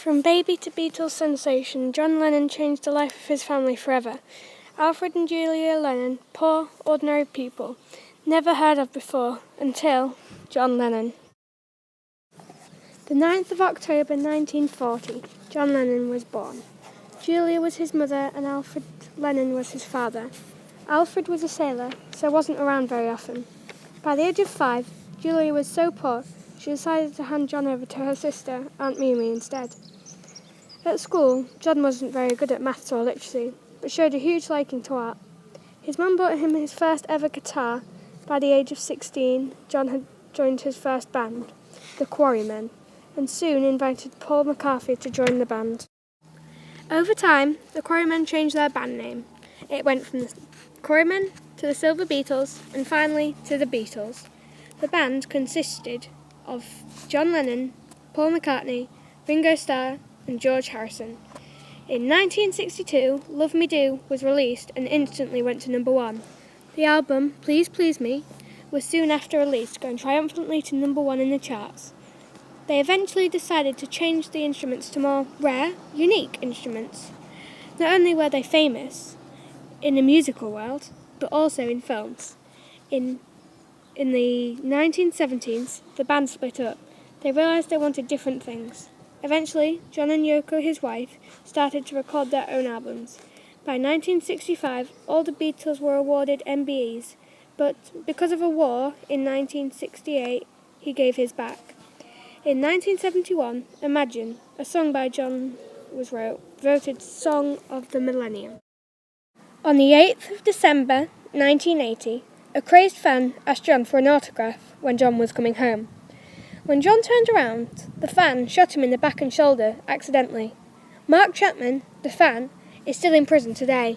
From baby to Beatles sensation, John Lennon changed the life of his family forever. Alfred and Julia Lennon, poor, ordinary people, never heard of before, until John Lennon. The 9th of October 1940, John Lennon was born. Julia was his mother and Alfred Lennon was his father. Alfred was a sailor, so wasn't around very often. By the age of 5, Julia was so poor, she decided to hand John over to her sister, Aunt Mimi, instead. At school, John wasn't very good at maths or literacy, but showed a huge liking to art. His mum bought him his first ever guitar. By the age of 16, John had joined his first band, the Quarrymen, and soon invited Paul McCarthy to join the band. Over time, the Quarrymen changed their band name. It went from the Quarrymen to the Silver Beatles, and finally to the Beatles. The band consisted of John Lennon, Paul McCartney, Ringo Starr, and George Harrison. In 1962, Love Me Do was released and instantly went to number 1. The album, Please Please Me, was soon after released, going triumphantly to number 1 in the charts. They eventually decided to change the instruments to more rare, unique instruments. Not only were they famous in the musical world, but also in films. In the 1970s, the band split up. They realised they wanted different things. Eventually, John and Yoko, his wife, started to record their own albums. By 1965, all the Beatles were awarded MBEs, but because of a war in 1968, he gave his back. In 1971, Imagine, a song by John was voted Song of the Millennium. On the 8th of December 1980, a crazed fan asked John for an autograph when John was coming home. When John turned around, the fan shot him in the back and shoulder accidentally. Mark Chapman, the fan, is still in prison today.